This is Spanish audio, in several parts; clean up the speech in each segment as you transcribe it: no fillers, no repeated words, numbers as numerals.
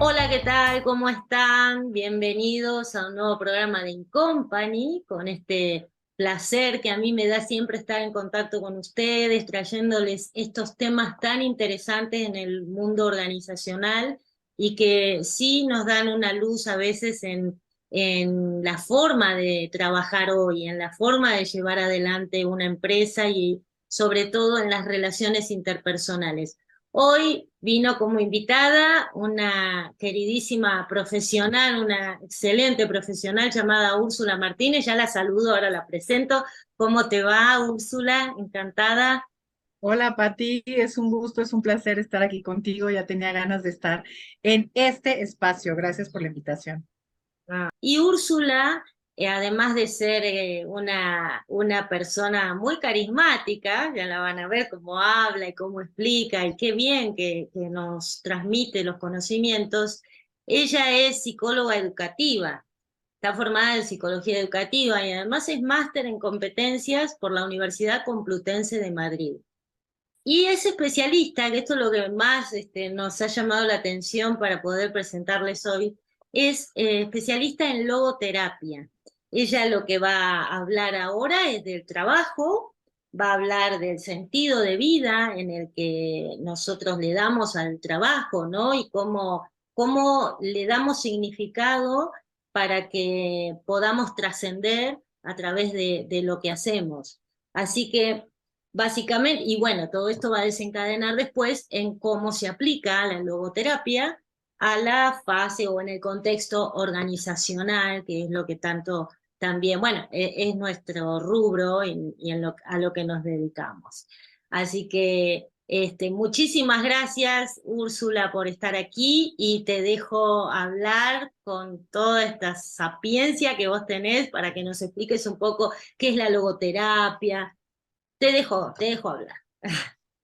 Hola, ¿qué tal? ¿Cómo están? Bienvenidos a un nuevo programa de Incompany, con este placer que a mí me da siempre estar en contacto con ustedes, trayéndoles estos temas tan interesantes en el mundo organizacional y que sí nos dan una luz a veces en la forma de trabajar hoy, en la forma de llevar adelante una empresa y sobre todo en las relaciones interpersonales. Hoy vino como invitada una queridísima profesional, una excelente profesional llamada Úrsula Martínez. Ya la saludo, ahora la presento. ¿Cómo te va, Úrsula? Encantada. Hola, Pati, es un gusto, es un placer estar aquí contigo. Ya tenía ganas de estar en este espacio. Gracias por la invitación. Y Úrsula, además de ser una persona muy carismática, ya la van a ver cómo habla y cómo explica y qué bien que nos transmite los conocimientos, ella es psicóloga educativa. Está formada en psicología educativa y además es máster en competencias por la Universidad Complutense de Madrid. Y es especialista, que esto es lo que más nos ha llamado la atención para poder presentarles hoy, es especialista en logoterapia. Ella lo que va a hablar ahora es del trabajo, va a hablar del sentido de vida en el que nosotros le damos al trabajo, ¿no? Y cómo le damos significado para que podamos trascender a través de lo que hacemos. Así que básicamente, y bueno, todo esto va a desencadenar después en cómo se aplica la logoterapia a la fase o en el contexto organizacional, que es lo que tanto también, bueno, es nuestro rubro y a lo que nos dedicamos. Así que muchísimas gracias, Úrsula, por estar aquí y te dejo hablar con toda esta sapiencia que vos tenés para que nos expliques un poco qué es la logoterapia. Te dejo hablar.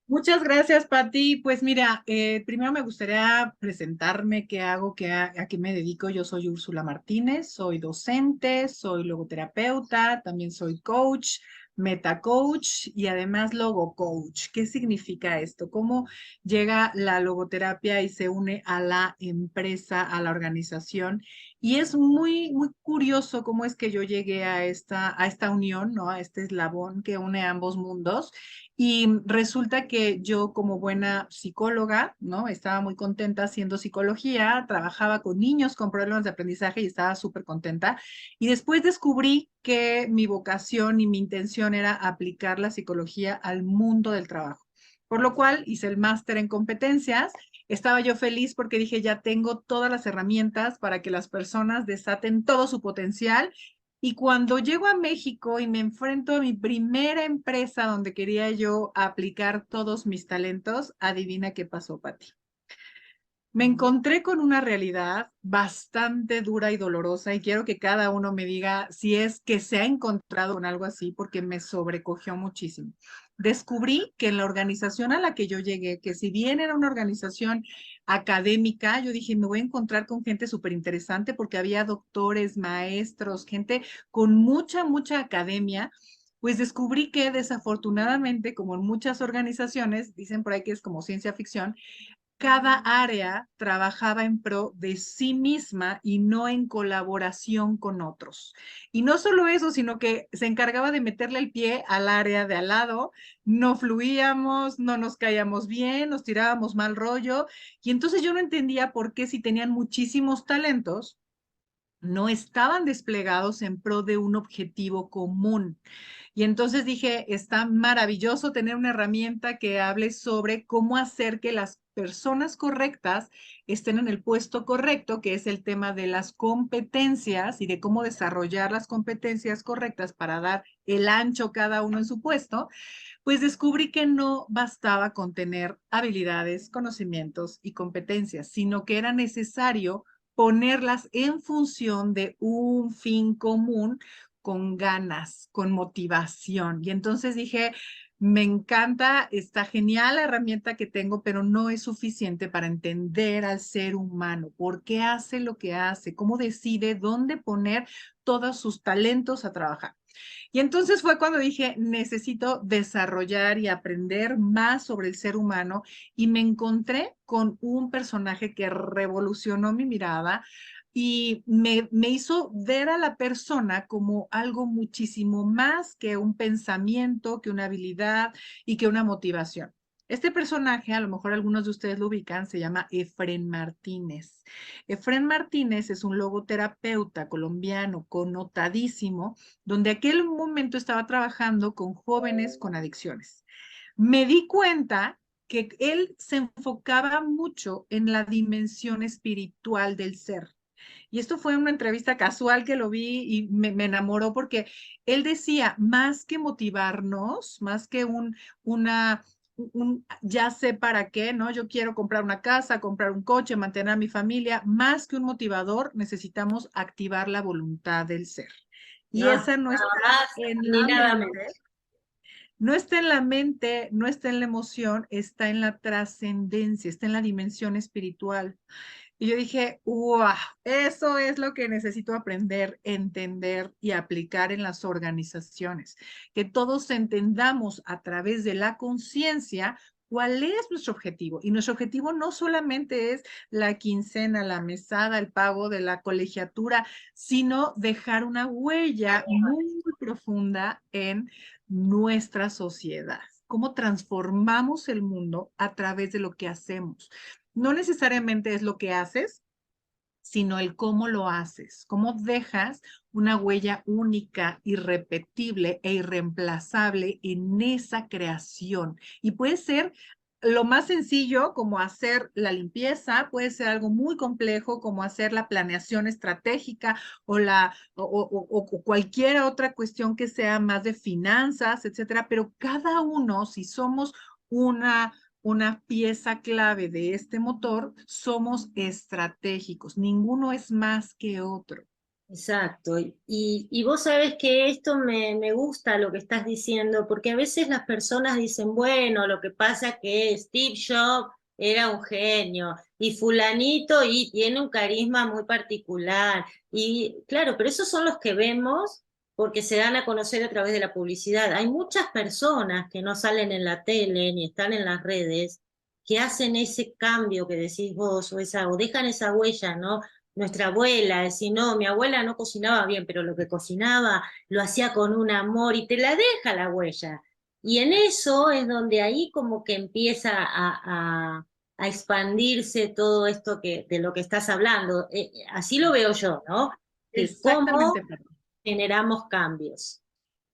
Muchas gracias, Pati. Pues mira, primero me gustaría presentarme qué hago, a qué me dedico. Yo soy Úrsula Martínez, soy docente, soy logoterapeuta, también soy coach, meta coach y además logo coach. ¿Qué significa esto? ¿Cómo llega la logoterapia y se une a la empresa, a la organización? Y es muy curioso cómo es que yo llegué a esta unión, ¿no? A este eslabón que une ambos mundos. Y resulta que yo como buena psicóloga, ¿no? Estaba muy contenta haciendo psicología, trabajaba con niños con problemas de aprendizaje y estaba súper contenta. Y después descubrí que mi vocación y mi intención era aplicar la psicología al mundo del trabajo. Por lo cual hice el máster en competencias. Estaba yo feliz porque dije, ya tengo todas las herramientas para que las personas desaten todo su potencial y cuando llego a México y me enfrento a mi primera empresa donde quería yo aplicar todos mis talentos, adivina qué pasó, Pati. Me encontré con una realidad bastante dura y dolorosa y quiero que cada uno me diga si es que se ha encontrado con algo así porque me sobrecogió muchísimo. Descubrí que en la organización a la que yo llegué, que si bien era una organización académica, yo dije, me voy a encontrar con gente súper interesante porque había doctores, maestros, gente con mucha academia. Pues descubrí que desafortunadamente, como en muchas organizaciones, dicen por ahí que es como ciencia ficción, cada área trabajaba en pro de sí misma y no en colaboración con otros. Y no solo eso, sino que se encargaba de meterle el pie al área de al lado, no fluíamos, no nos caíamos bien, nos tirábamos mal rollo. Y entonces yo no entendía por qué si tenían muchísimos talentos, no estaban desplegados en pro de un objetivo común. Y entonces dije, está maravilloso tener una herramienta que hable sobre cómo hacer que las personas correctas estén en el puesto correcto, que es el tema de las competencias y de cómo desarrollar las competencias correctas para dar el ancho cada uno en su puesto. Pues descubrí que no bastaba con tener habilidades, conocimientos y competencias, sino que era necesario ponerlas en función de un fin común con ganas, con motivación. Y entonces dije, me encanta, está genial la herramienta que tengo, pero no es suficiente para entender al ser humano, por qué hace lo que hace, cómo decide dónde poner todos sus talentos a trabajar. Y entonces fue cuando dije, necesito desarrollar y aprender más sobre el ser humano y me encontré con un personaje que revolucionó mi mirada y me hizo ver a la persona como algo muchísimo más que un pensamiento, que una habilidad y que una motivación. Este personaje, a lo mejor algunos de ustedes lo ubican, se llama Efrén Martínez. Efrén Martínez es un logoterapeuta colombiano connotadísimo, donde aquel momento estaba trabajando con jóvenes con adicciones. Me di cuenta que él se enfocaba mucho en la dimensión espiritual del ser. Y esto fue una entrevista casual que lo vi y me enamoró porque él decía, más que motivarnos, más que ya sé para qué, ¿no? Yo quiero comprar una casa, comprar un coche, mantener a mi familia, más que un motivador, necesitamos activar la voluntad del ser. Y No, esa no está nada más en ni la nada menos. mente, no está en la mente, no está en la emoción, está en la trascendencia, está en la dimensión espiritual. Y yo dije, wow, eso es lo que necesito aprender, entender y aplicar en las organizaciones. Que todos entendamos a través de la conciencia cuál es nuestro objetivo. Y nuestro objetivo no solamente es la quincena, la mesada, el pago de la colegiatura, sino dejar una huella muy profunda en nuestra sociedad. Cómo transformamos el mundo a través de lo que hacemos. No necesariamente es lo que haces, sino el cómo lo haces, cómo dejas una huella única, irrepetible e irreemplazable en esa creación. Y puede ser lo más sencillo como hacer la limpieza, puede ser algo muy complejo como hacer la planeación estratégica o cualquier otra cuestión que sea más de finanzas, etcétera, pero cada uno, si somos una pieza clave de este motor, somos estratégicos. Ninguno es más que otro. Exacto. Y vos sabés que esto me gusta lo que estás diciendo, porque a veces las personas dicen, bueno, lo que pasa es que Steve Jobs era un genio y fulanito y tiene un carisma muy particular. Y claro, pero esos son los que vemos porque se dan a conocer a través de la publicidad. Hay muchas personas que no salen en la tele ni están en las redes que hacen ese cambio que decís vos o dejan esa huella, ¿no? Nuestra abuela, decir, no, mi abuela no cocinaba bien, pero lo que cocinaba lo hacía con un amor y te la deja la huella. Y en eso es donde ahí como que empieza a expandirse todo esto de lo que estás hablando. Así lo veo yo, ¿no? Que cómo Exactamente, Pati. generamos cambios.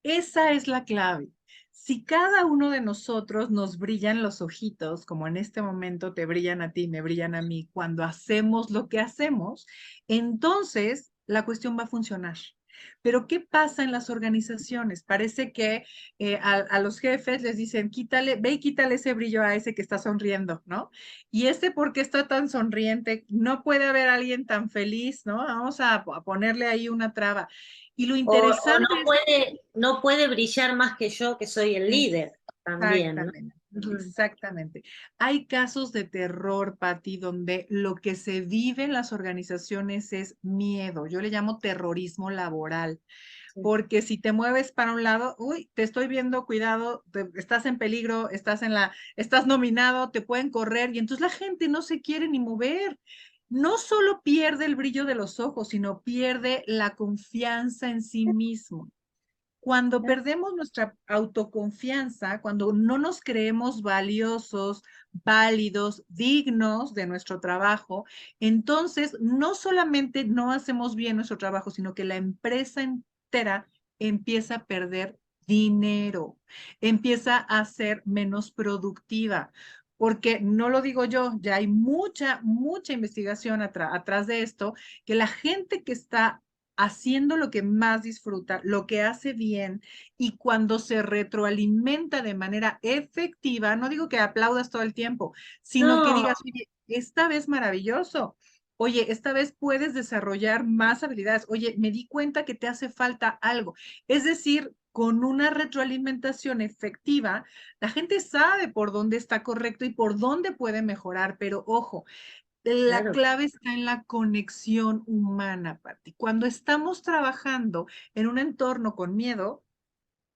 Esa es la clave. Si cada uno de nosotros nos brillan los ojitos, como en este momento te brillan a ti, me brillan a mí, cuando hacemos lo que hacemos, entonces la cuestión va a funcionar. Pero ¿qué pasa en las organizaciones? Parece que a los jefes les dicen, quítale, ve y quítale ese brillo a ese que está sonriendo, ¿no? Y este, ¿por qué está tan sonriente? No puede haber alguien tan feliz, ¿no? Vamos a ponerle ahí una traba. Y lo O interesante no puede brillar más que yo, que soy el es líder también, ¿no? exactamente, Ujú. exactamente. Hay casos de terror, Patti, donde lo que se vive en las organizaciones es miedo. Yo le llamo terrorismo laboral, Sí. porque si te mueves para un lado, uy, te estoy viendo, cuidado, estás en peligro, estás nominado, te pueden correr y entonces la gente no se quiere ni mover. No solo pierde el brillo de los ojos, sino pierde la confianza en sí mismo. Cuando perdemos nuestra autoconfianza, cuando no nos creemos valiosos, válidos, dignos de nuestro trabajo, entonces no solamente no hacemos bien nuestro trabajo, sino que la empresa entera empieza a perder dinero, empieza a ser menos productiva. Porque no lo digo yo, ya hay mucha investigación atrás de esto, que la gente que está haciendo lo que más disfruta, lo que hace bien y cuando se retroalimenta de manera efectiva, no digo que aplaudas todo el tiempo, sino que No, digas, oye, esta vez maravilloso. Oye, esta vez puedes desarrollar más habilidades. Oye, me di cuenta que te hace falta algo. Es decir, con una retroalimentación efectiva, la gente sabe por dónde está correcto y por dónde puede mejorar, pero ojo, La claro, clave está en la conexión humana, Pati. Cuando estamos trabajando en un entorno con miedo,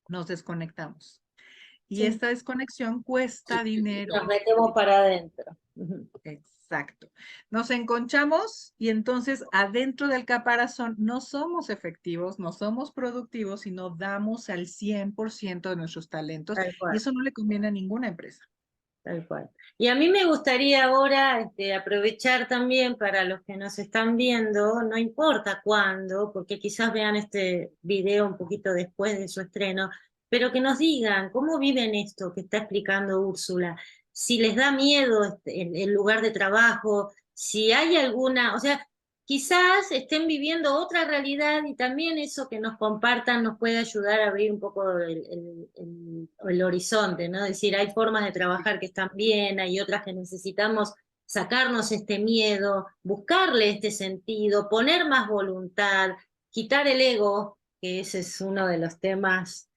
nos desconectamos. Y sí, esta desconexión cuesta nos dinero. metemos para adentro. Ujú. Exacto. Nos enconchamos y entonces adentro del caparazón no somos efectivos, no somos productivos y no damos al 100% de nuestros talentos Tal y cual. eso no le conviene a ninguna empresa. Tal cual. Y a mí me gustaría ahora aprovechar también para los que nos están viendo, no importa cuándo, porque quizás vean este video un poquito después de su estreno, pero que nos digan cómo viven esto que está explicando Úrsula, si les da miedo el lugar de trabajo, si hay alguna, o sea, quizás estén viviendo otra realidad y también eso que nos compartan nos puede ayudar a abrir un poco el horizonte, ¿no? Es decir, hay formas de trabajar que están bien, hay otras que necesitamos sacarnos este miedo, buscarle este sentido, poner más voluntad, quitar el ego, que ese es uno de los temas.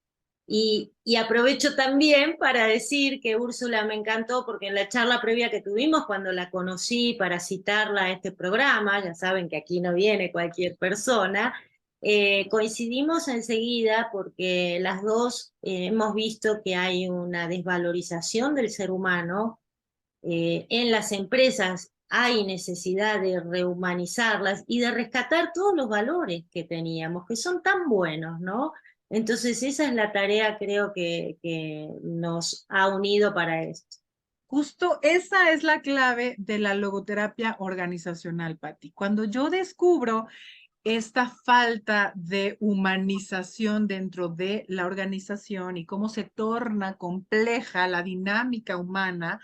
Y aprovecho también para decir que Úrsula me encantó porque en la charla previa que tuvimos, cuando la conocí para citarla a este programa, ya saben que aquí no viene cualquier persona, coincidimos enseguida porque las dos hemos visto que hay una desvalorización del ser humano. En las empresas hay necesidad de rehumanizarlas y de rescatar todos los valores que teníamos, que son tan buenos, ¿no? Entonces esa es la tarea, creo que nos ha unido para esto. Justo esa es la clave de la logoterapia organizacional, Patti. Cuando yo descubro esta falta de humanización dentro de la organización y cómo se torna compleja la dinámica humana,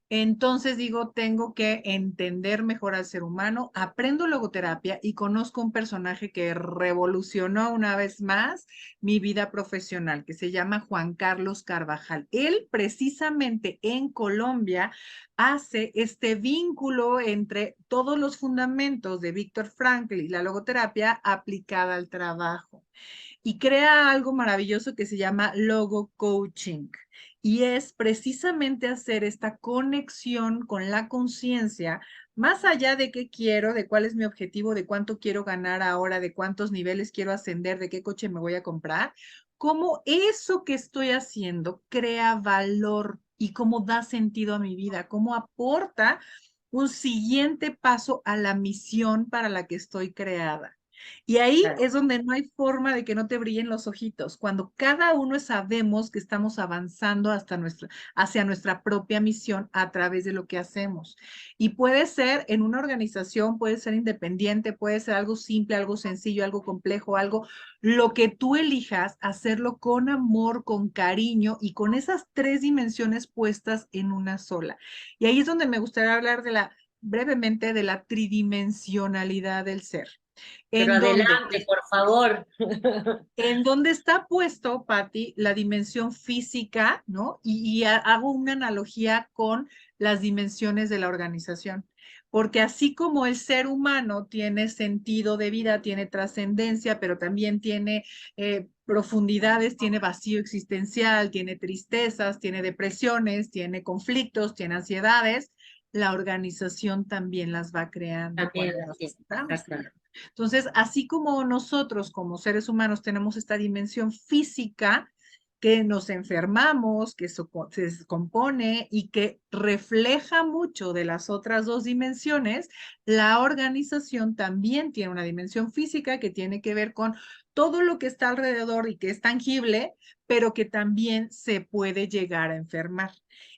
entonces digo, tengo que entender mejor al ser humano, aprendo logoterapia y conozco un personaje que revolucionó una vez más mi vida profesional, que se llama Juan Carlos Carvajal. Él precisamente en Colombia hace este vínculo entre todos los fundamentos de Víctor Frankl y la logoterapia aplicada al trabajo y crea algo maravilloso que se llama logo coaching. Y es precisamente hacer esta conexión con la conciencia, más allá de qué quiero, de cuál es mi objetivo, de cuánto quiero ganar ahora, de cuántos niveles quiero ascender, de qué coche me voy a comprar, cómo eso que estoy haciendo crea valor y cómo da sentido a mi vida, cómo aporta un siguiente paso a la misión para la que estoy creada. Y ahí Claro. es donde no hay forma de que no te brillen los ojitos, cuando cada uno sabemos que estamos avanzando hacia nuestra propia misión a través de lo que hacemos. Y puede ser en una organización, puede ser independiente, puede ser algo simple, algo sencillo, algo complejo, algo, lo que tú elijas, hacerlo con amor, con cariño y con esas tres dimensiones puestas en una sola. Y ahí es donde me gustaría hablar brevemente de la tridimensionalidad del ser. Pero En donde, adelante, por favor. en donde está puesto, Patti, la dimensión física, ¿no? Hago una analogía con las dimensiones de la organización. Porque así como el ser humano tiene sentido de vida, tiene trascendencia, pero también tiene profundidades, tiene vacío existencial, tiene tristezas, tiene depresiones, tiene conflictos, tiene ansiedades, la organización también las va creando También cuando la las siento, estamos está claro. creando. Entonces, así como nosotros como seres humanos tenemos esta dimensión física que nos enfermamos, que se descompone y que refleja mucho de las otras dos dimensiones, la organización también tiene una dimensión física que tiene que ver con todo lo que está alrededor y que es tangible, pero que también se puede llegar a enfermar.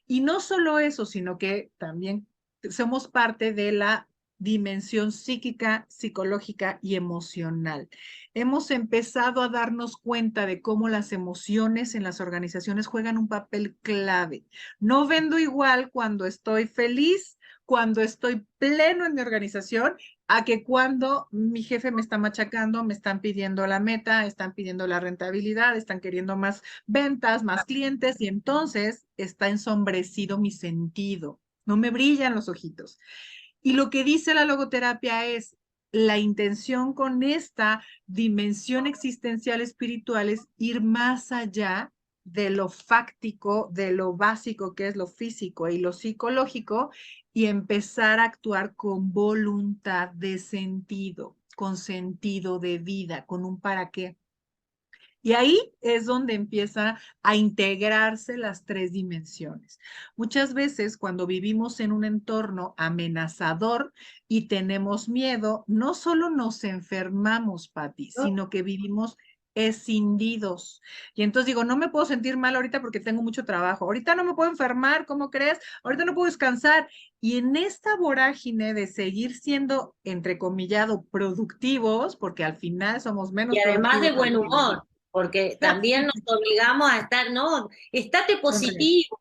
Y no solo eso, sino que también somos parte de la dimensión psíquica, psicológica y emocional. Hemos empezado a darnos cuenta de cómo las emociones en las organizaciones juegan un papel clave. No vendo igual cuando estoy feliz, cuando estoy pleno en mi organización, a que cuando mi jefe me está machacando, me están pidiendo la meta, están pidiendo la rentabilidad, están queriendo más ventas, más clientes y entonces está ensombrecido mi sentido. No me brillan los ojitos. Y lo que dice la logoterapia es la intención con esta dimensión existencial espiritual es ir más allá de lo fáctico, de lo básico que es lo físico y lo psicológico, y empezar a actuar con voluntad de sentido, con sentido de vida, con un para qué. Y ahí es donde empieza a integrarse las tres dimensiones. Muchas veces cuando vivimos en un entorno amenazador y tenemos miedo, no solo nos enfermamos, Pati, ¿no? sino que vivimos escindidos. Y entonces digo, no me puedo sentir mal ahorita porque tengo mucho trabajo. Ahorita no me puedo enfermar, ¿cómo crees? Ahorita no puedo descansar. Y en esta vorágine de seguir siendo, entrecomillado, productivos, porque al final somos Y menos además de productivos buen humor, porque también nos obligamos a estar, no, estate Correcto. positivo.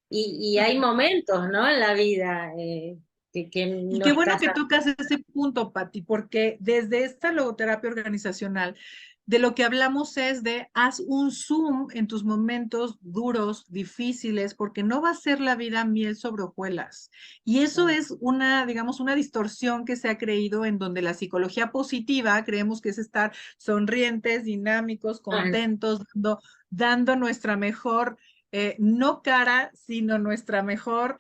Y hay momentos, ¿no? En la vida que Y no qué bueno estás. que tocas ese punto, Pati, porque desde esta logoterapia organizacional, de lo que hablamos es de haz un zoom en tus momentos duros, difíciles, porque no va a ser la vida miel sobre hojuelas. Y eso es una, digamos, una distorsión que se ha creído en donde la psicología positiva creemos que es estar sonrientes, dinámicos, contentos, dando nuestra mejor, no cara, sino nuestra mejor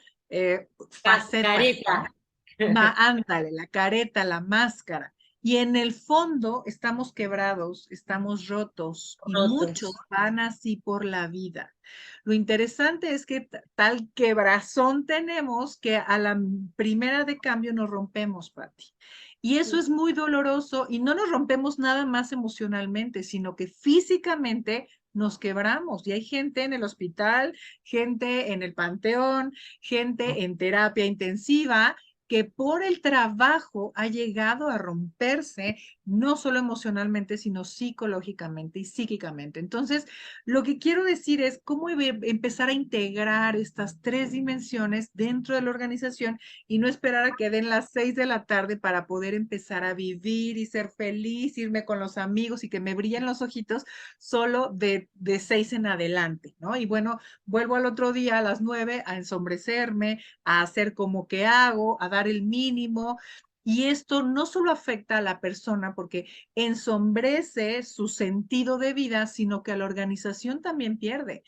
faceta, Careta. ¿no? Ándale, la careta, la máscara. Y en el fondo estamos quebrados, estamos rotos y muchos Rotos. van así por la vida. Lo interesante es que tal quebrazón tenemos que a la primera de cambio nos rompemos, Pati. Y eso es muy doloroso y no nos rompemos nada más emocionalmente, sino que físicamente nos quebramos. Y hay gente en el hospital, gente en el panteón, gente en terapia intensiva que por el trabajo ha llegado a romperse, no solo emocionalmente, sino psicológicamente y psíquicamente. Entonces, lo que quiero decir es cómo empezar a integrar estas tres dimensiones dentro de la organización y no esperar a que den las 6 de la tarde para poder empezar a vivir y ser feliz, irme con los amigos y que me brillen los ojitos solo de 6 en adelante, ¿no? Y bueno, vuelvo al otro día a las 9 a ensombrecerme, a hacer como que hago, a dar el mínimo. Y esto no solo afecta a la persona porque ensombrece su sentido de vida, sino que a la organización también pierde.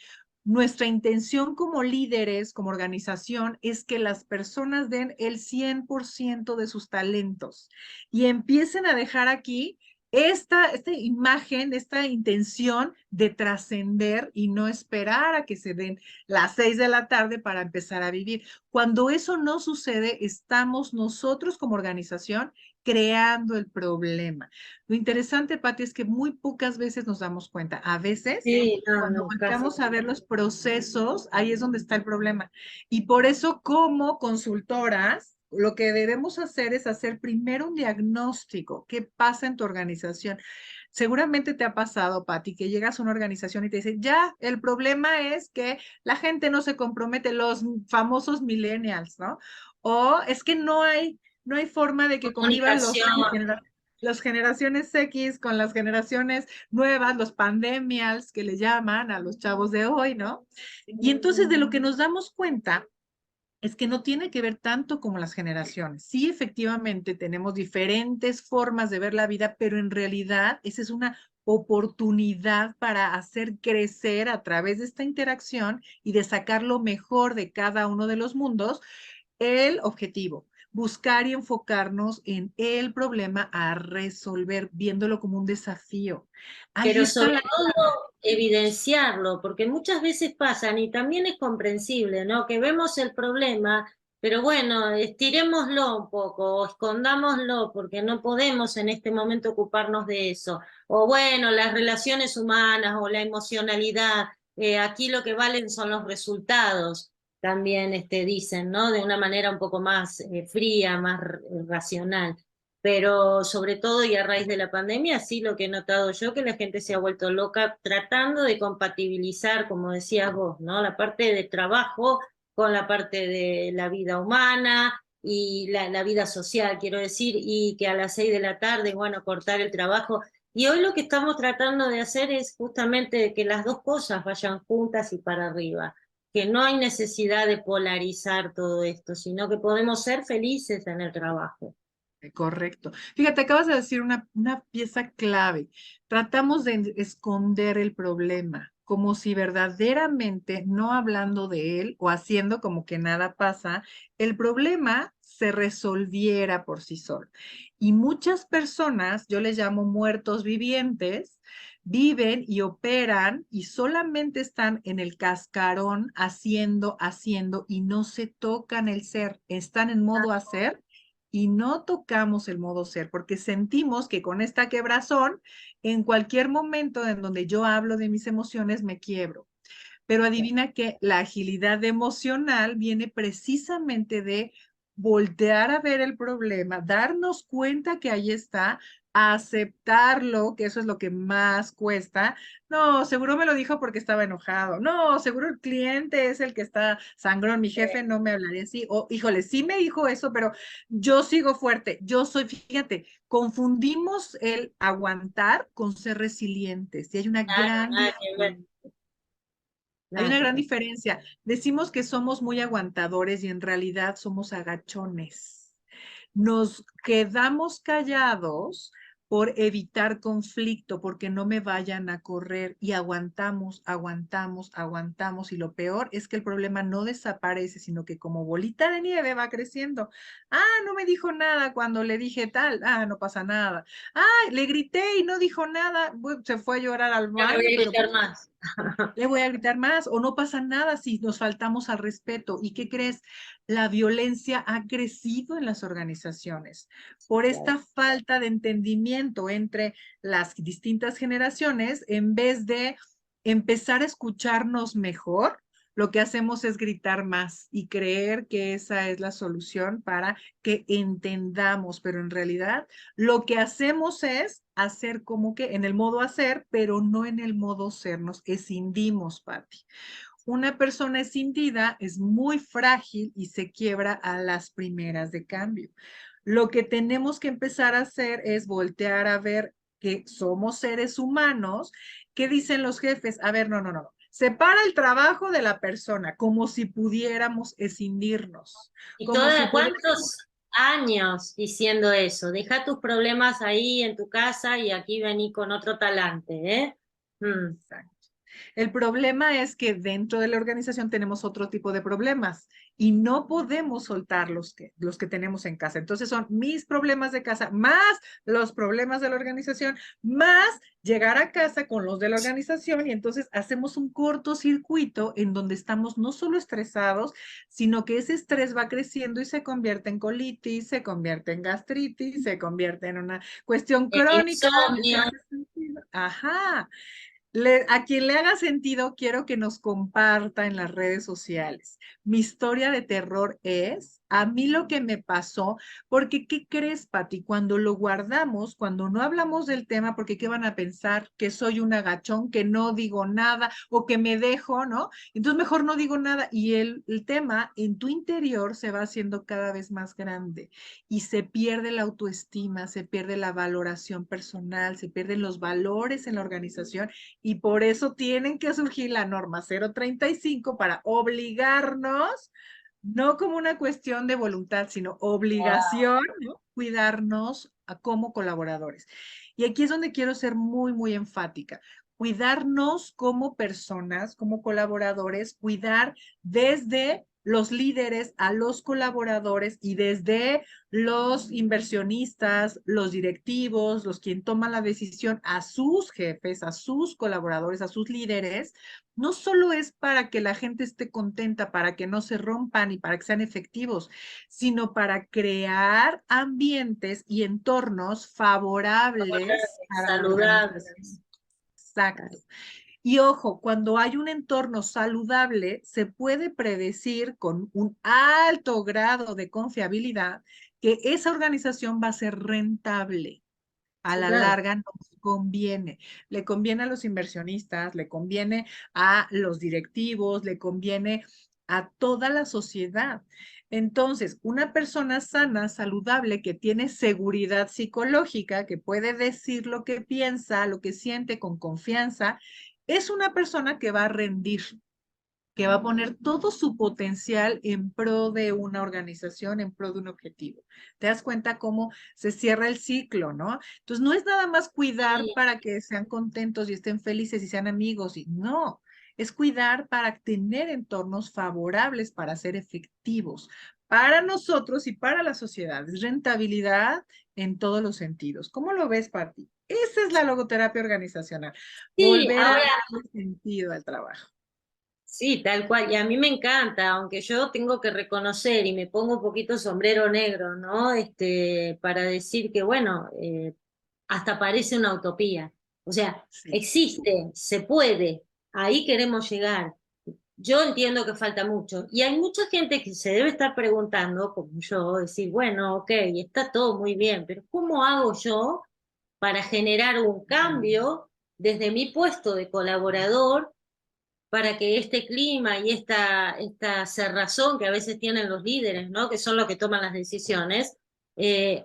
Nuestra intención como líderes, como organización, es que las personas den el 100% de sus talentos y empiecen a dejar aquí esta imagen, esta intención de trascender y no esperar a que se den las 6 de la tarde para empezar a vivir. Cuando eso no sucede, estamos nosotros como organización creando el problema. Lo interesante, Pati, es que muy pocas veces nos damos cuenta. A veces, Sí, no, cuando no, casi. volteamos a ver los procesos, ahí es donde está el problema. Y por eso, como consultoras, lo que debemos hacer es hacer primero un diagnóstico. ¿Qué pasa en tu organización? Seguramente te ha pasado, Pati, que llegas a una organización y te dicen, ya, el problema es que la gente no se compromete, los famosos millennials, ¿no? O es que no hay forma de que convivan Comunicación. las generaciones X con las generaciones nuevas, los pandemials que le llaman a los chavos de hoy, ¿no? Y entonces de lo que nos damos cuenta es que no tiene que ver tanto como las generaciones. Sí, efectivamente, tenemos diferentes formas de ver la vida, pero en realidad esa es una oportunidad para hacer crecer a través de esta interacción y de sacar lo mejor de cada uno de los mundos el objetivo, buscar y enfocarnos en el problema a resolver, viéndolo como un desafío. Ahí Pero está sobre la clave. todo evidenciarlo, porque muchas veces pasan y también es comprensible, ¿no? Que vemos el problema, pero bueno, estirémoslo un poco, o escondámoslo, porque no podemos en este momento ocuparnos de eso. O bueno, las relaciones humanas o la emocionalidad, aquí lo que valen son los resultados, también dicen, ¿no? De una manera un poco más fría, más racional. Pero sobre todo y a raíz de la pandemia, sí lo que he notado yo, que la gente se ha vuelto loca tratando de compatibilizar, como decías vos, ¿no? La parte de trabajo con la parte de la vida humana y la vida social, quiero decir, y que a las 6 de la tarde, bueno, cortar el trabajo. Y hoy lo que estamos tratando de hacer es justamente que las dos cosas vayan juntas y para arriba, que no hay necesidad de polarizar todo esto, sino que podemos ser felices en el trabajo. Correcto. Fíjate, acabas de decir una pieza clave. Tratamos de esconder el problema. como si verdaderamente no hablando de él o haciendo como que nada pasa, el problema se resolviera por sí solo. Y muchas personas, yo les llamo muertos vivientes, viven y operan y solamente están en el cascarón haciendo, haciendo y no se tocan el ser, están en modo hacer y no tocamos el modo ser porque sentimos que con esta quebrazón, en cualquier momento en donde yo hablo de mis emociones, me quiebro. Pero adivina que la agilidad emocional viene precisamente de voltear a ver el problema, darnos cuenta que ahí está, aceptarlo, que eso es lo que más cuesta. No, seguro me lo dijo porque estaba enojado. No, seguro el cliente es el que está sangrón. Mi jefe no me hablaría así. O, híjole, sí me dijo eso, pero yo sigo fuerte. Yo soy, fíjate, confundimos el aguantar con ser resilientes. Y hay una Claro, gran nada que ver, diferencia. Hay nada una que gran ver. diferencia. Decimos que somos muy aguantadores y en realidad somos agachones. Nos quedamos callados por evitar conflicto, porque no me vayan a correr y aguantamos, aguantamos, aguantamos. Y lo peor es que el problema no desaparece, sino que como bolita de nieve va creciendo. Ah, no me dijo nada cuando le dije tal. Ah, no pasa nada. Ah, le grité y no dijo nada. Se fue a llorar al No le voy baño, a pero gritar pues más. le voy a gritar más o no pasa nada si nos faltamos al respeto. ¿Y qué crees? La violencia ha crecido en las organizaciones por esta falta de entendimiento entre las distintas generaciones. En vez de empezar a escucharnos mejor, lo que hacemos es gritar más y creer que esa es la solución para que entendamos, pero en realidad lo que hacemos es hacer como que en el modo hacer, pero no en el modo ser. Nos escindimos, Patti. Una persona escindida es muy frágil y se quiebra a las primeras de cambio. Lo que tenemos que empezar a hacer es voltear a ver que somos seres humanos. ¿Qué dicen los jefes? A ver, no, no, no. Separa el trabajo de la persona, como si pudiéramos escindirnos, ¿Y como si toda pudiéramos. cuántos años diciendo eso? Deja tus problemas ahí en tu casa y aquí vení con otro talante, ¿eh? Mm. El problema es que dentro de la organización tenemos otro tipo de problemas y no podemos soltar los que tenemos en casa. Entonces son mis problemas de casa más los problemas de la organización, más llegar a casa con los de la organización y entonces hacemos un cortocircuito en donde estamos no solo estresados, sino que ese estrés va creciendo y se convierte en colitis, se convierte en gastritis, se convierte en una cuestión El crónica. ¿Les insomnio. hace sentido? Ajá. A quien le haga sentido, quiero que nos comparta en las redes sociales. Mi historia de terror es, a mí lo que me pasó, porque ¿qué crees, Pati? Cuando lo guardamos, cuando no hablamos del tema, porque ¿qué van a pensar? Que soy un agachón, que no digo nada o que me dejo, ¿no? Entonces mejor no digo nada y el tema en tu interior se va haciendo cada vez más grande y se pierde la autoestima, se pierde la valoración personal, se pierden los valores en la organización y por eso tienen que surgir la norma 035 para obligarnos, no como una cuestión de voluntad, sino obligación, ¿no? Cuidarnos como colaboradores. Y aquí es donde quiero ser muy, muy enfática. Cuidarnos como personas, como colaboradores, cuidar desde los líderes a los colaboradores y desde los inversionistas, los directivos, los quien toman la decisión, a sus jefes, a sus colaboradores, a sus líderes, no solo es para que la gente esté contenta, para que no se rompan y para que sean efectivos, sino para crear ambientes y entornos favorables para la Saludables. organización. Exacto. Y ojo, cuando hay un entorno saludable, se puede predecir con un alto grado de confiabilidad que esa organización va a ser rentable. A Sí, la claro. larga nos conviene. Le conviene a los inversionistas, le conviene a los directivos, le conviene a toda la sociedad. Entonces, una persona sana, saludable, que tiene seguridad psicológica, que puede decir lo que piensa, lo que siente con confianza, es una persona que va a rendir. que va a poner todo su potencial en pro de una organización, en pro de un objetivo. Te das cuenta cómo se cierra el ciclo, ¿no? Entonces, no es nada más cuidar Sí, para que sean contentos y estén felices y sean amigos, y no, es cuidar para tener entornos favorables para ser efectivos para nosotros y para la sociedad. Es rentabilidad en todos los sentidos. ¿Cómo lo ves, Pati? Esa es la logoterapia organizacional. sí, Volver a ahora darle sentido al trabajo. sí, tal cual. Y a mí me encanta, aunque yo tengo que reconocer y me pongo un poquito sombrero negro, ¿no? Para decir que, bueno, hasta parece una utopía. O sea, Sí, existe, se puede, ahí queremos llegar. Yo entiendo que falta mucho. Y hay mucha gente que se debe estar preguntando, como yo, decir, bueno, ok, está todo muy bien, pero ¿cómo hago yo para generar un cambio desde mi puesto de colaborador para que este clima y esta cerrazón que a veces tienen los líderes, ¿no? Que son los que toman las decisiones,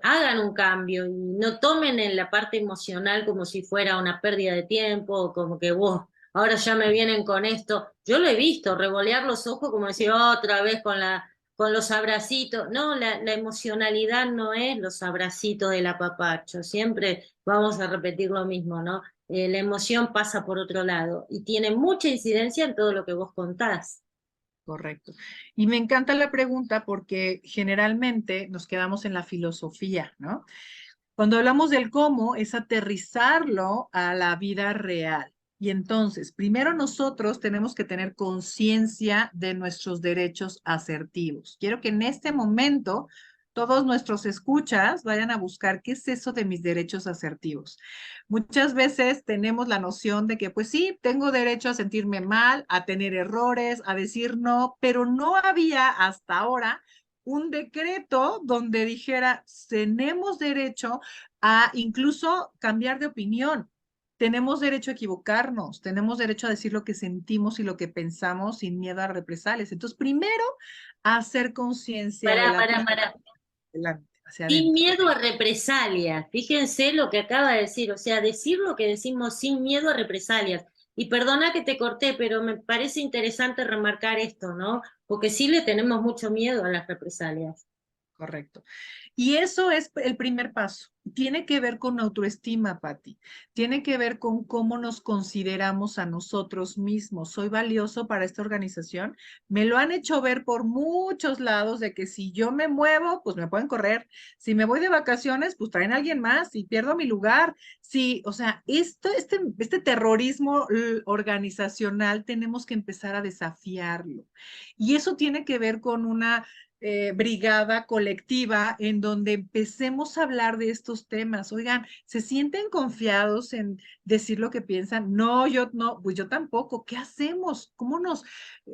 hagan un cambio y no tomen en la parte emocional como si fuera una pérdida de tiempo, o como que vos, ahora ya me vienen con esto. Yo lo he visto, revolear los ojos como decir otra vez con los abracitos. No, la emocionalidad no es los abracitos del apapacho, siempre vamos a repetir lo mismo, ¿no? La emoción pasa por otro lado y tiene mucha incidencia en todo lo que vos contás. correcto. Y me encanta la pregunta porque generalmente nos quedamos en la filosofía, ¿no? Cuando hablamos del cómo, es aterrizarlo a la vida real. Y entonces, primero nosotros tenemos que tener conciencia de nuestros derechos asertivos. Quiero que en este momento todos nuestros escuchas vayan a buscar qué es eso de mis derechos asertivos. Muchas veces tenemos la noción de que, pues sí, tengo derecho a sentirme mal, a tener errores, a decir no, pero no había hasta ahora un decreto donde dijera, tenemos derecho a incluso cambiar de opinión. Tenemos derecho a equivocarnos, tenemos derecho a decir lo que sentimos y lo que pensamos sin miedo a represalias. Entonces, primero, hacer conciencia de la vida Para. adelante, hacia Sin adentro. miedo a represalias. Fíjense lo que acaba de decir, o sea, decir lo que decimos sin miedo a represalias. Y perdona que te corté, pero me parece interesante remarcar esto, ¿no? Porque sí le tenemos mucho miedo a las represalias. Correcto. Y eso es el primer paso. Tiene que ver con autoestima, Patti. Tiene que ver con cómo nos consideramos a nosotros mismos. ¿Soy valioso para esta organización? Me lo han hecho ver por muchos lados de que si yo me muevo, pues me pueden correr. Si me voy de vacaciones, pues traen a alguien más y pierdo mi lugar. Sí, o sea, este terrorismo organizacional tenemos que empezar a desafiarlo. Y eso tiene que ver con una brigada colectiva en donde empecemos a hablar de estos temas. Oigan, ¿se sienten confiados en decir lo que piensan? No, yo no, pues yo tampoco. ¿Qué hacemos? ¿Cómo nos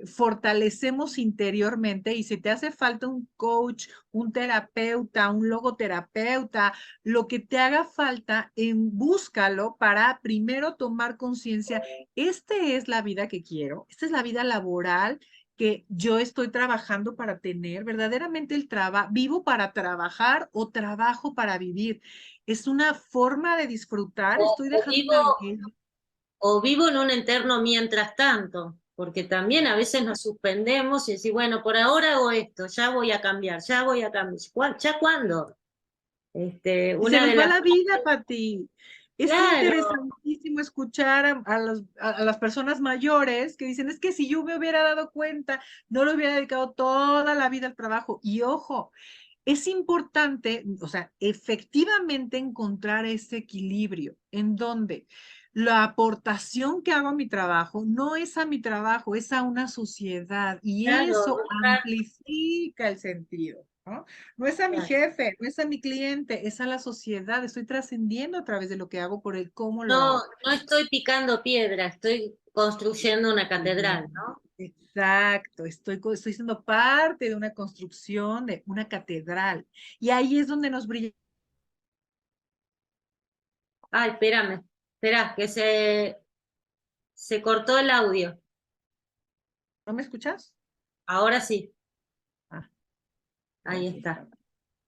fortalecemos interiormente? Y si te hace falta un coach, un terapeuta, un logoterapeuta, lo que te haga falta, búscalo para primero tomar conciencia. Esta es la vida que quiero, esta es la vida laboral que yo estoy trabajando para tener, verdaderamente el trabajo, vivo para trabajar o trabajo para vivir. Es una forma de disfrutar, O, estoy o dejando vivo, una huella. o vivo en un eterno mientras tanto, porque también a veces nos suspendemos y decimos, bueno, por ahora hago esto, ya voy a cambiar, ya voy a cambiar. ¿Ya cuándo? Y se Una de nos va las... la vida, Pati. Es Claro, interesantísimo escuchar a las personas mayores que dicen, es que si yo me hubiera dado cuenta, no le hubiera dedicado toda la vida al trabajo. Y ojo, es importante, o sea, efectivamente encontrar ese equilibrio en donde la aportación que hago a mi trabajo no es a mi trabajo, es a una sociedad y claro, eso amplifica el sentido, ¿no? No es a mi claro. jefe, no es a mi cliente, es a la sociedad. Estoy trascendiendo a través de lo que hago por el cómo lo No, hago. no estoy picando piedra, estoy construyendo una catedral, ¿no? Exacto, estoy siendo parte de una construcción, de una catedral. Y ahí es donde nos brilla. Ay, espérame, espera, que se cortó el audio. ¿No me escuchas? Ahora sí, Ah, ahí ok. está.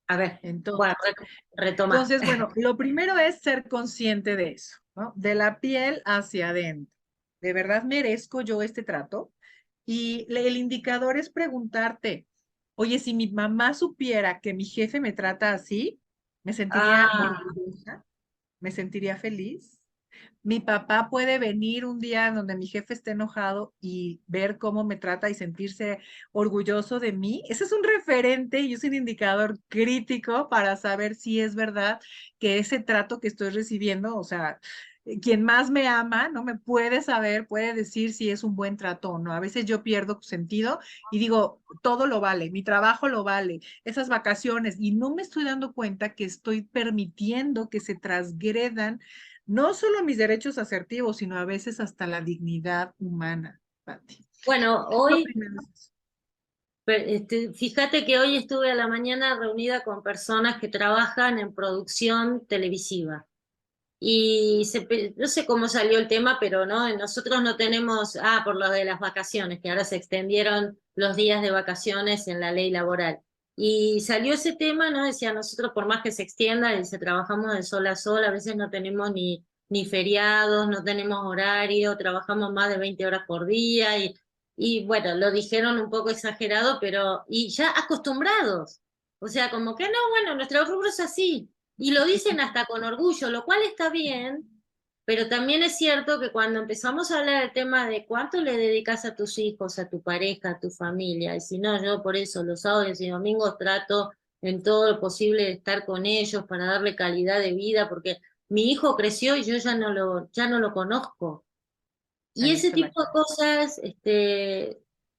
A ver, bueno, Entonces, retoma. entonces, bueno, lo primero es ser consciente de eso, ¿no? De la piel hacia adentro. ¿De verdad merezco yo este trato? Y el indicador es preguntarte, oye, si mi mamá supiera que mi jefe me trata así, me sentiría Ah, orgullosa, me sentiría feliz. Mi papá puede venir un día en donde mi jefe esté enojado y ver cómo me trata y sentirse orgulloso de mí. Ese es un referente y es un indicador crítico para saber si es verdad que ese trato que estoy recibiendo, o sea, quien más me ama, ¿no? Me puede saber, puede decir si es un buen trato o no. A veces yo pierdo sentido y digo, todo lo vale, mi trabajo lo vale, esas vacaciones, y no me estoy dando cuenta que estoy permitiendo que se transgredan no solo mis derechos asertivos, sino a veces hasta la dignidad humana, Pati. bueno, Lo hoy, primero es eso. fíjate que hoy estuve a la mañana reunida con personas que trabajan en producción televisiva. Y no sé cómo salió el tema, pero no, nosotros no tenemos, por lo de las vacaciones, que ahora se extendieron los días de vacaciones en la ley laboral. Y salió ese tema, ¿no? Decía, nosotros por más que se extienda, dice, trabajamos de sol a sol, a veces no tenemos ni feriados, no tenemos horario, trabajamos más de 20 horas por día, y bueno, lo dijeron un poco exagerado, pero, y ya acostumbrados. O sea, como que no, bueno, nuestro rubro es así. Y lo dicen hasta con orgullo, lo cual está bien, pero también es cierto que cuando empezamos a hablar del tema de cuánto le dedicas a tus hijos, a tu pareja, a tu familia, y si no, yo por eso los sábados y domingos trato en todo lo posible de estar con ellos para darle calidad de vida, porque mi hijo creció y yo ya no lo conozco. Y Ahí ese está la tipo de clave. cosas,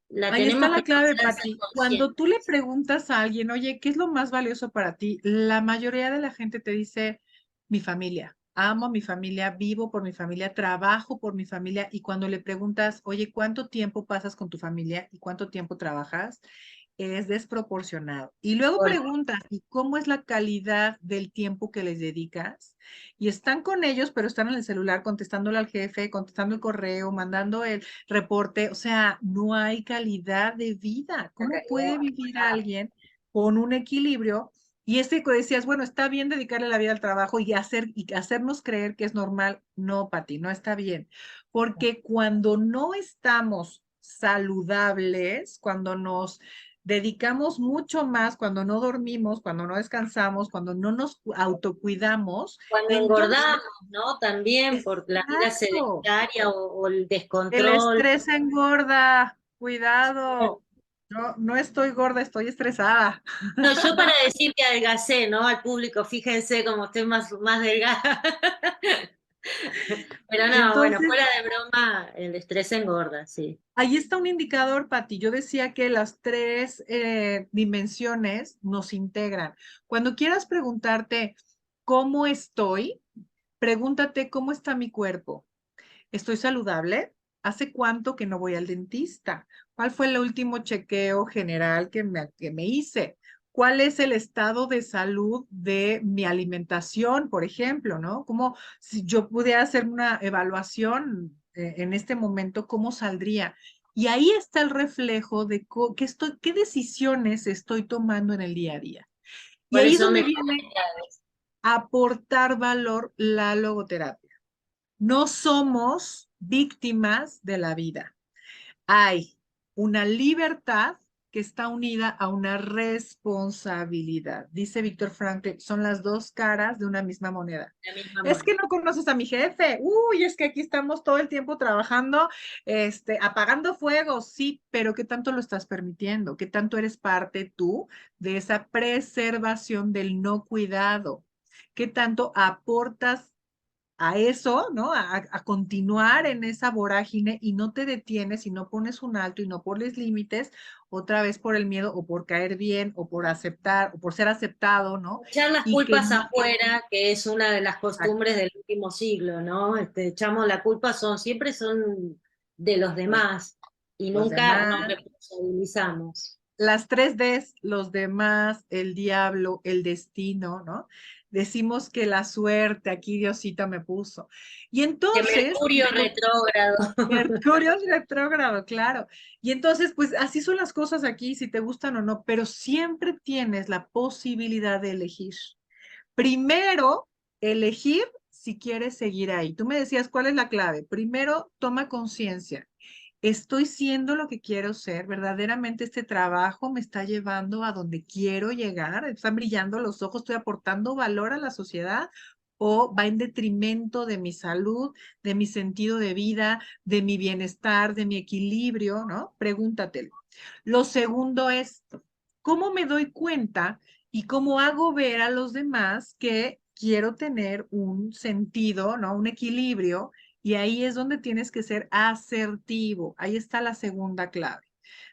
la Ahí está tenemos que la clave, empezar a ser Pati. Cuando tú conscientes. le preguntas a alguien, oye, ¿qué es lo más valioso para ti? La mayoría de la gente te dice, mi familia. Amo a mi familia, vivo por mi familia, trabajo por mi familia. Y cuando le preguntas, oye, ¿cuánto tiempo pasas con tu familia y cuánto tiempo trabajas? Es desproporcionado. Y luego preguntas, ¿y cómo es la calidad del tiempo que les dedicas? Y están con ellos, pero están en el celular contestándole al jefe, contestando el correo, mandando el reporte. O sea, no hay calidad de vida. ¿Cómo puede vivir alguien con un equilibrio? Y este que decías, bueno, está bien dedicarle la vida al trabajo y hacernos creer que es normal. No, Pati, no está bien. Porque cuando no estamos saludables, cuando nos dedicamos mucho más, cuando no dormimos, cuando no descansamos, cuando no nos autocuidamos, Cuando entonces, engordamos, ¿no? También por la vida exacto, sedentaria o el el descontrol. estrés engorda, cuidado. No, no estoy gorda, estoy estresada. No, yo para decir que adelgacé, ¿no? Al público, fíjense cómo estoy más delgada. Pero no, bueno, Entonces, fuera de broma, el estrés engorda, sí. ahí está un indicador, Pati. Yo decía que las tres dimensiones nos integran. Cuando quieras preguntarte cómo estoy, pregúntate cómo está mi cuerpo. ¿Estoy saludable? ¿Hace cuánto que no voy al dentista? ¿Cuál fue el último chequeo general que me hice? ¿Cuál es el estado de salud de mi alimentación, por ejemplo, ¿no? Como si yo pudiera hacer una evaluación en este momento, ¿cómo saldría? Y ahí está el reflejo de qué decisiones estoy tomando en el día a día. Y Por ahí es eso donde me viene a aportar valor la logoterapia. No somos víctimas de la vida. Hay una libertad que está unida a una responsabilidad. Dice Víctor Frankl, son las dos caras de una misma moneda. la misma Es que moneda. no conoces a mi jefe. Uy, es que aquí estamos todo el tiempo trabajando, apagando fuegos. Sí, pero ¿qué tanto lo estás permitiendo? ¿Qué tanto eres parte tú de esa preservación del no cuidado? ¿Qué tanto aportas a eso, ¿no? A continuar en esa vorágine y no te detienes y no pones un alto y no pones límites, otra vez por el miedo o por caer bien o por aceptar o por ser aceptado, ¿no? Echar las Y que culpas no, afuera, que es una de las costumbres del último siglo, ¿no? Echamos la culpa, siempre son de los los, demás y los nunca nos demás, responsabilizamos. las tres Ds, los demás, el diablo, el destino, ¿no? Decimos que la suerte, aquí Diosito me puso. Y Que entonces, Mercurio retrógrado. Mercurio es retrógrado, claro. Y entonces, pues así son las cosas aquí, si te gustan o no, pero siempre tienes la posibilidad de elegir. Primero, elegir si quieres seguir ahí. Tú me decías, ¿cuál es la clave? Primero, toma conciencia. estoy siendo lo que quiero ser, verdaderamente este trabajo me está llevando a donde quiero llegar, están brillando los ojos, estoy aportando valor a la sociedad o va en detrimento de mi salud, de mi sentido de vida, de mi bienestar, de mi equilibrio, ¿no? Pregúntatelo. Lo segundo es, ¿cómo me doy cuenta y cómo hago ver a los demás que quiero tener un sentido, ¿no? Un equilibrio, y ahí es donde tienes que ser asertivo. Ahí está la segunda clave.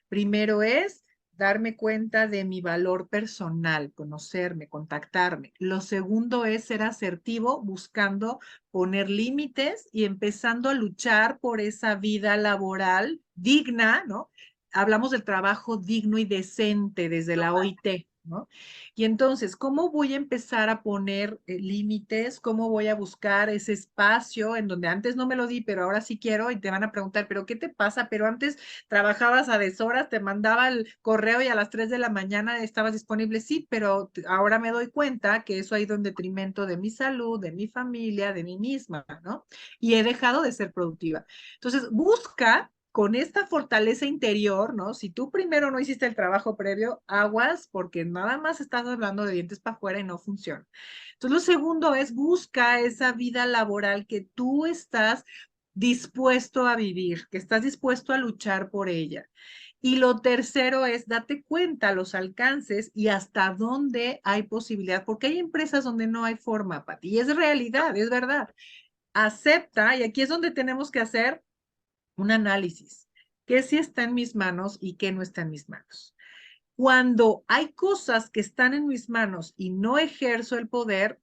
Primero es darme cuenta de mi valor personal, conocerme, contactarme. Lo segundo es ser asertivo, buscando poner límites y empezando a luchar por esa vida laboral digna, ¿no? Hablamos del trabajo digno y decente desde la OIT, ¿no? Y entonces, ¿cómo voy a empezar a poner límites? ¿Cómo voy a buscar ese espacio en donde antes no me lo di, pero ahora sí quiero? Y te van a preguntar, ¿pero qué te pasa? Pero antes trabajabas a deshoras, te mandaba el correo y a las 3 de la mañana estabas disponible. Sí, pero ahora me doy cuenta que eso ha ido en detrimento de mi salud, de mi familia, de mí misma, ¿no? Y he dejado de ser productiva. Entonces, busca con esta fortaleza interior, ¿no? Si tú primero no hiciste el trabajo previo, aguas, porque nada más estás hablando de dientes para afuera y no funciona. Entonces, lo segundo es busca esa vida laboral que tú estás dispuesto a vivir, que estás dispuesto a luchar por ella. Y lo tercero es date cuenta los alcances y hasta dónde hay posibilidad, porque hay empresas donde no hay forma, Pati, y es realidad, es verdad. Acepta, y aquí es donde tenemos que hacer un análisis, qué sí está en mis manos y qué no está en mis manos. Cuando hay cosas que están en mis manos y no ejerzo el poder,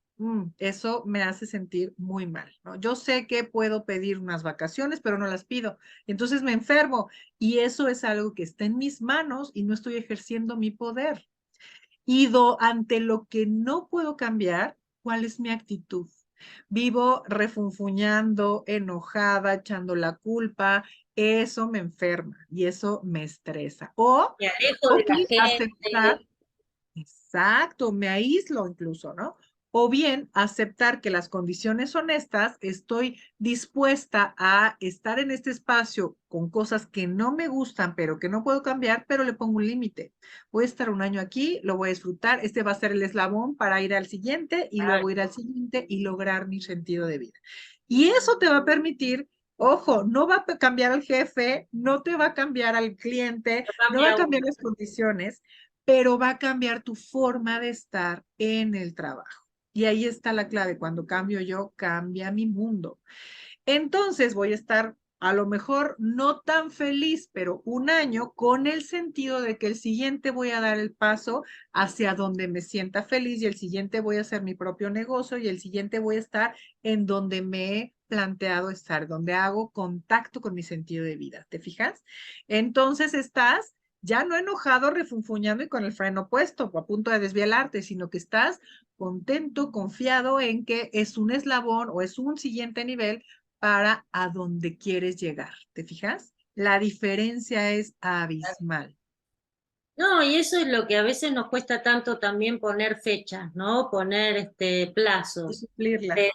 eso me hace sentir muy mal, ¿no? Yo sé que puedo pedir unas vacaciones, pero no las pido. Entonces me enfermo y eso es algo que está en mis manos y no estoy ejerciendo mi poder. Ante lo que no puedo cambiar, ¿cuál es mi actitud? Vivo refunfuñando, enojada, echando la culpa. Eso me enferma y eso me estresa. Me alejo de Ok, la aceptar. gente. Exacto, me aíslo incluso, ¿no? O bien aceptar que las condiciones son estas, estoy dispuesta a estar en este espacio con cosas que no me gustan, pero que no puedo cambiar, pero le pongo un límite. Voy a estar un año aquí, lo voy a disfrutar, este va a ser el eslabón para ir al siguiente y luego ir al siguiente y lograr mi sentido de vida. Y eso te va a permitir. Ojo, no va a cambiar al jefe, no te va a cambiar al cliente, Lo no va a cambia cambiar uno. las condiciones, pero va a cambiar tu forma de estar en el trabajo. Y ahí está la clave, cuando cambio yo, cambia mi mundo. Entonces voy a estar a lo mejor no tan feliz, pero un año con el sentido de que el siguiente voy a dar el paso hacia donde me sienta feliz y el siguiente voy a hacer mi propio negocio y el siguiente voy a estar en donde me he planteado estar, donde hago contacto con mi sentido de vida. ¿Te fijas? Entonces estás ya no enojado, refunfuñando y con el freno puesto, o a punto de desvielarte, sino que estás contento, confiado en que es un eslabón o es un siguiente nivel para a donde quieres llegar. ¿Te fijas? La diferencia es abismal. No, y eso es lo que a veces nos cuesta tanto también poner fechas, ¿no? Poner plazos. Cumplirla. Pero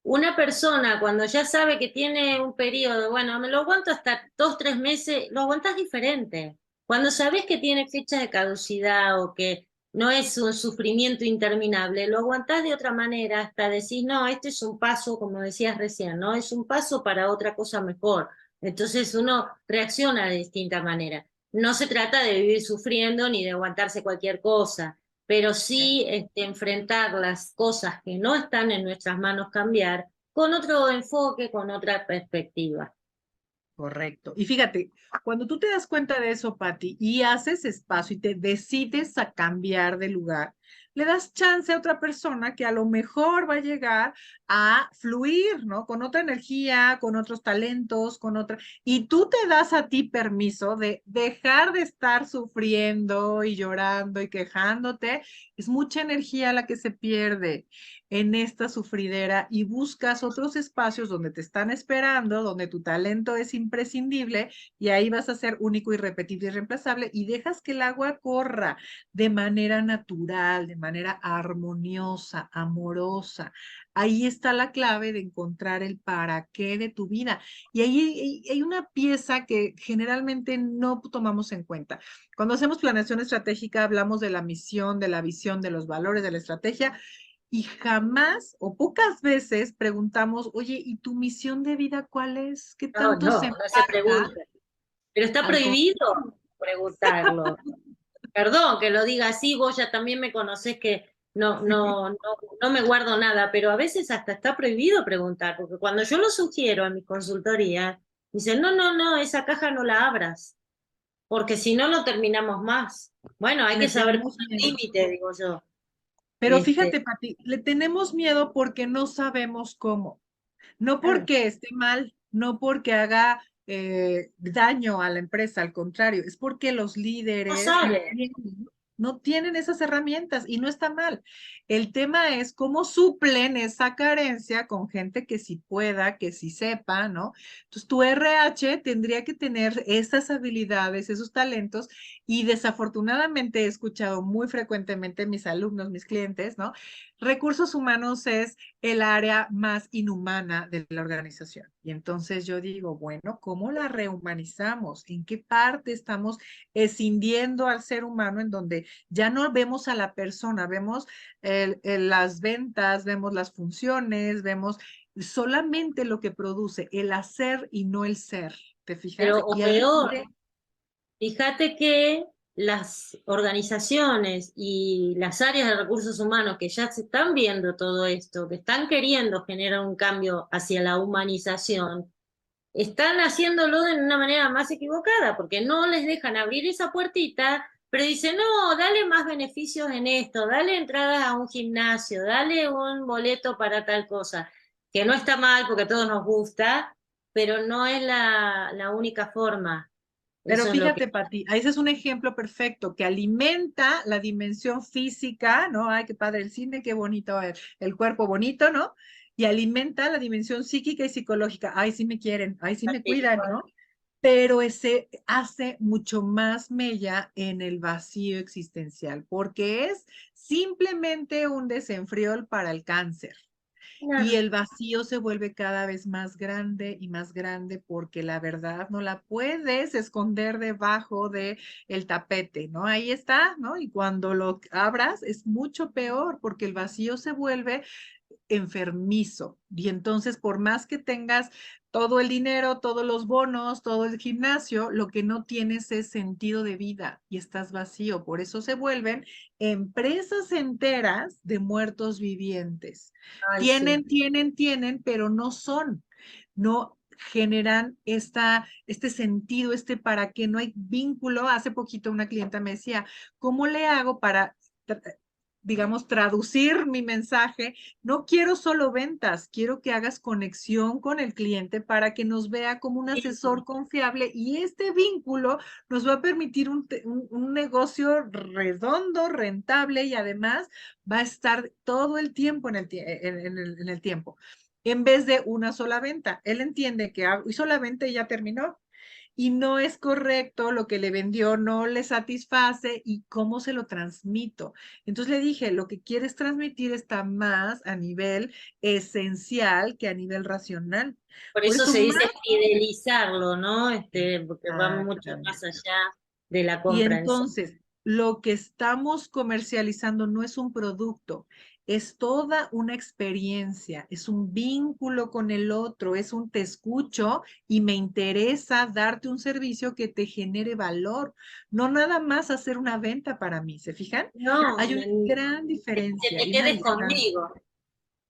una persona cuando ya sabe que tiene un periodo, bueno, me lo aguanto hasta 2, 3 meses, lo aguantas diferente. Cuando sabes que tiene fecha de caducidad o que no es un sufrimiento interminable, lo aguantás de otra manera, hasta decís, no, este es un paso, como decías recién, ¿no? Es un paso para otra cosa mejor. Entonces uno reacciona de distinta manera. No se trata de vivir sufriendo ni de aguantarse cualquier cosa, pero sí enfrentar las cosas que no están en nuestras manos cambiar con otro enfoque, con otra perspectiva. Correcto. Y fíjate, cuando tú te das cuenta de eso, Patti, y haces espacio y te decides a cambiar de lugar, le das chance a otra persona que a lo mejor va a llegar a fluir, ¿no? Con otra energía, con otros talentos, con otra. Y tú te das a ti permiso de dejar de estar sufriendo y llorando y quejándote. Es mucha energía la que se pierde en esta sufridera y buscas otros espacios donde te están esperando, donde tu talento es imprescindible y ahí vas a ser único, irrepetible y reemplazable y dejas que el agua corra de manera natural, de manera armoniosa, amorosa. Ahí está la clave de encontrar el para qué de tu vida. Y ahí hay una pieza que generalmente no tomamos en cuenta. Cuando hacemos planeación estratégica, hablamos de la misión, de la visión, de los valores, de la estrategia, y jamás o pocas veces preguntamos, oye, ¿y tu misión de vida cuál es? ¿Qué No, tanto se no, no se empata pregunta. Pero está al prohibido preguntarlo. Perdón que lo diga así, vos ya también me conocés que no me guardo nada, pero a veces hasta está prohibido preguntar, porque cuando yo lo sugiero en mi consultoría, dicen, no, esa caja no la abras, porque si no, no terminamos más. Bueno, hay Le que saber tenemos poner miedo. límite, digo yo. Pero Este, fíjate, Pati, le tenemos miedo porque no sabemos cómo. No claro, porque esté mal, no porque haga daño a la empresa, al contrario, es porque los no líderes sabe. no tienen esas herramientas y no está mal. El tema es cómo suplen esa carencia con gente que sí pueda, que sí sepa, ¿no? Entonces, tu RH tendría que tener esas habilidades, esos talentos y desafortunadamente he escuchado muy frecuentemente mis alumnos, mis clientes, ¿no? Recursos humanos es el área más inhumana de la organización. Y entonces yo digo, bueno, ¿cómo la rehumanizamos? ¿En qué parte estamos escindiendo al ser humano en donde ya no vemos a la persona, vemos las ventas, vemos las funciones, vemos solamente lo que produce, el hacer y no el ser? ¿Te fijas? Pero, Y o ahí es peor, donde fíjate que las organizaciones y las áreas de recursos humanos que ya se están viendo todo esto, que están queriendo generar un cambio hacia la humanización, están haciéndolo de una manera más equivocada, porque no les dejan abrir esa puertita, pero dicen, no, dale más beneficios en esto, dale entradas a un gimnasio, dale un boleto para tal cosa, que no está mal porque a todos nos gusta, pero no es la única forma. pero Eso es lo que... fíjate, Pati, ese es un ejemplo perfecto que alimenta la dimensión física, ¿no? Ay, qué padre el cine, qué bonito el cuerpo bonito, ¿no? Y alimenta la dimensión psíquica y psicológica. Ay, sí me quieren, ay, sí me cuidan, ¿no? Pero ese hace mucho más mella en el vacío existencial, porque es simplemente un desenfriol para el cáncer. Y Claro. el vacío se vuelve cada vez más grande y más grande porque la verdad no la puedes esconder debajo de el tapete, ¿no? Ahí está, ¿no? Y cuando lo abras es mucho peor porque el vacío se vuelve enfermizo. Y entonces, por más que tengas todo el dinero, todos los bonos, todo el gimnasio, lo que no tienes es sentido de vida y estás vacío. Por eso se vuelven empresas enteras de muertos vivientes. Ay, sí. Tienen, pero no son. No generan este sentido, este para qué, no hay vínculo. Hace poquito una clienta me decía, ¿cómo le hago para digamos, traducir mi mensaje? No quiero solo ventas, quiero que hagas conexión con el cliente para que nos vea como un asesor confiable y este vínculo nos va a permitir un negocio redondo, rentable y además va a estar todo el tiempo en el tiempo. En vez de una sola venta, él entiende que hizo la venta y ya terminó y no es correcto lo que le vendió, no le satisface y cómo se lo transmito. Entonces le dije, lo que quieres transmitir está más a nivel esencial que a nivel racional. Por Por eso eso se más dice fidelizarlo, ¿no? Porque va mucho más exactamente. allá de la Y compra en sí. entonces, lo que estamos comercializando no es un producto, es toda una experiencia, es un vínculo con el otro, es un te escucho y me interesa darte un servicio que te genere valor, no nada más hacer una venta para mí, ¿se fijan? No, Hay una gran que diferencia te y una quedes distancia. conmigo.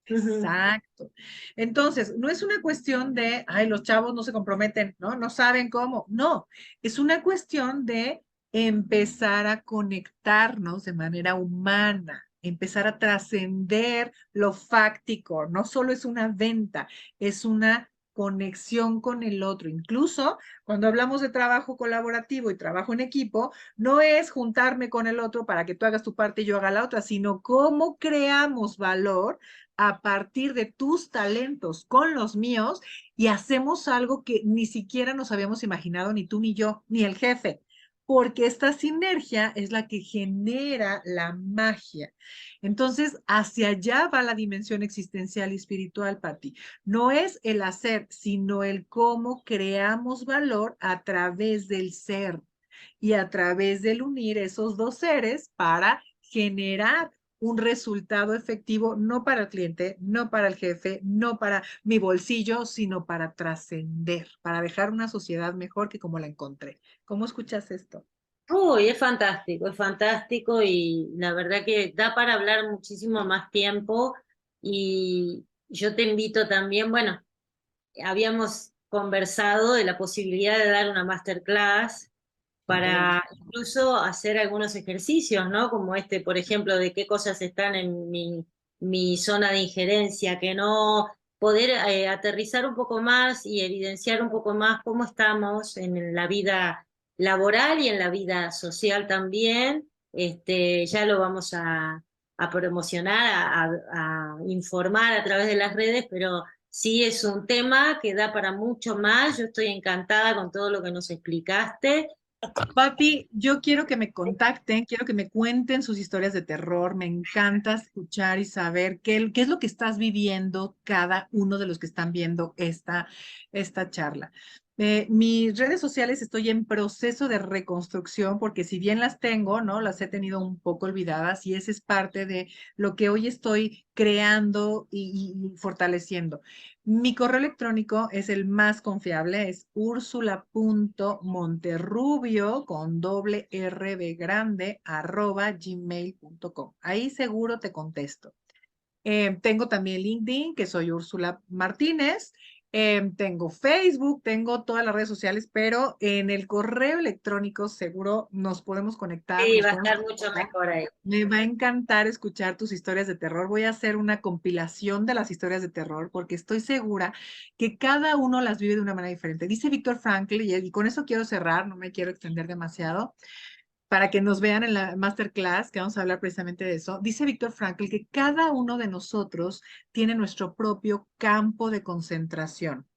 Ujú. Exacto. Entonces, no es una cuestión de, ay, los chavos no se comprometen, ¿no? No saben cómo. No, es una cuestión de empezar a conectarnos de manera humana, empezar a trascender lo fáctico. No solo es una venta, es una conexión con el otro. Incluso cuando hablamos de trabajo colaborativo y trabajo en equipo, no es juntarme con el otro para que tú hagas tu parte y yo haga la otra, sino cómo creamos valor a partir de tus talentos con los míos y hacemos algo que ni siquiera nos habíamos imaginado, ni tú ni yo, ni el jefe. porque esta sinergia es la que genera la magia. Entonces, hacia allá va la dimensión existencial y espiritual, Pati. No es el hacer, sino el cómo creamos valor a través del ser y a través del unir esos dos seres para generar un resultado efectivo, no para el cliente, no para el jefe, no para mi bolsillo, sino para trascender, para dejar una sociedad mejor que como la encontré. ¿Cómo escuchas esto? Uy, es fantástico y la verdad que da para hablar muchísimo más tiempo y yo te invito también, bueno, habíamos conversado de la posibilidad de dar una masterclass para incluso hacer algunos ejercicios, ¿no? Como este, por ejemplo, de qué cosas están en mi zona de injerencia, que no poder aterrizar un poco más y evidenciar un poco más cómo estamos en la vida laboral y en la vida social también. Ya lo vamos a promocionar, a informar a través de las redes, pero sí es un tema que da para mucho más. Yo estoy encantada con todo lo que nos explicaste. Pati, yo quiero que me contacten, quiero que me cuenten sus historias de terror. Me encanta escuchar y saber qué es lo que estás viviendo cada uno de los que están viendo esta charla. Mis redes sociales estoy en proceso de reconstrucción porque si bien las tengo, ¿no? Las he tenido un poco olvidadas y ese es parte de lo que hoy estoy creando y fortaleciendo. Mi correo electrónico es el más confiable, es ursula.monterrubio con doble R de grande @gmail.com. Ahí seguro te contesto. Tengo también LinkedIn, que soy Úrsula Martínez. Tengo Facebook, tengo todas las redes sociales, pero en el correo electrónico seguro nos podemos conectar, Sí, nos va a podemos estar mucho contactar. mejor ahí. Me va a encantar escuchar tus historias de terror. Voy a hacer una compilación de las historias de terror porque estoy segura que cada uno las vive de una manera diferente. Dice Víctor Frankl, y con eso quiero cerrar, no me quiero extender demasiado para que nos vean en la masterclass, que vamos a hablar precisamente de eso. Dice Víctor Frankl que cada uno de nosotros tiene nuestro propio campo de concentración.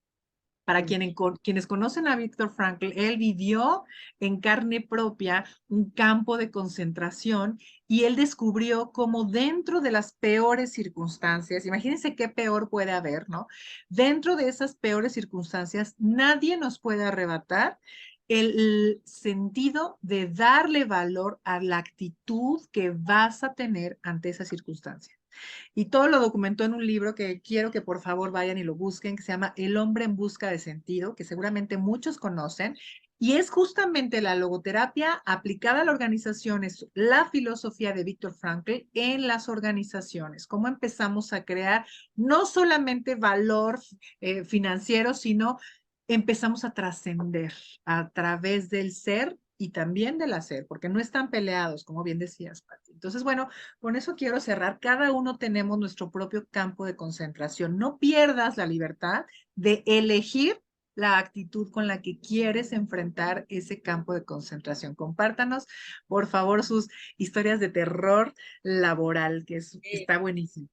Para quienes conocen a Víctor Frankl, él vivió en carne propia un campo de concentración y él descubrió cómo dentro de las peores circunstancias, imagínense qué peor puede haber, ¿no? Dentro de esas peores circunstancias, nadie nos puede arrebatar el sentido de darle valor a la actitud que vas a tener ante esa circunstancia. Y todo lo documentó en un libro que quiero que por favor vayan y lo busquen, que se llama El hombre en busca de sentido, que seguramente muchos conocen. Y es justamente la logoterapia aplicada a la organización, es la filosofía de Víctor Frankl en las organizaciones, cómo empezamos a crear no solamente valor financiero, sino empezamos a trascender a través del ser y también del hacer, porque no están peleados, como bien decías, Pati. Entonces, bueno, con eso quiero cerrar. Cada uno tenemos nuestro propio campo de concentración. No pierdas la libertad de elegir la actitud con la que quieres enfrentar ese campo de concentración. Compártanos, por favor, sus historias de terror laboral, Sí, está buenísimo.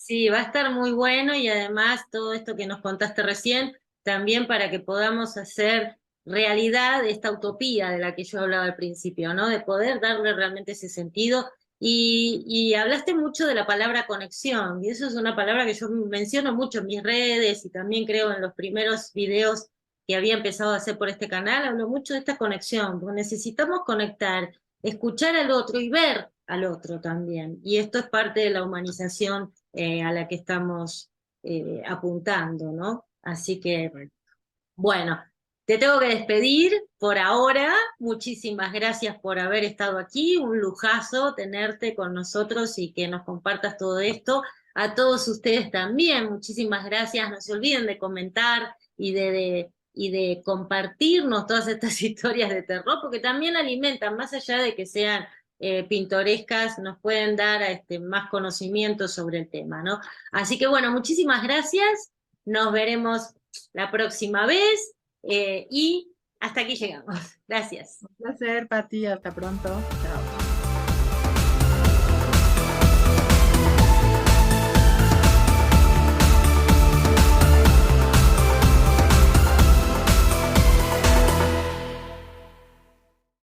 sí, va a estar muy bueno y además todo esto que nos contaste recién, también para que podamos hacer realidad esta utopía de la que yo hablaba al principio, ¿no? De poder darle realmente ese sentido. Y hablaste mucho de la palabra conexión, y eso es una palabra que yo menciono mucho en mis redes y también creo en los primeros videos que había empezado a hacer por este canal, hablo mucho de esta conexión, porque necesitamos conectar, escuchar al otro y ver al otro también. Y esto es parte de la humanización a la que estamos apuntando, ¿no? Así que, bueno, te tengo que despedir por ahora. Muchísimas gracias por haber estado aquí. Un lujazo tenerte con nosotros y que nos compartas todo esto. A todos ustedes también, muchísimas gracias. No se olviden de comentar y de compartirnos todas estas historias de terror, porque también alimentan, más allá de que sean pintorescas, nos pueden dar más conocimiento sobre el tema, ¿no? Así que bueno, muchísimas gracias. Nos veremos la próxima vez y hasta aquí llegamos. Gracias. Un placer, Pati. Hasta pronto. Chao.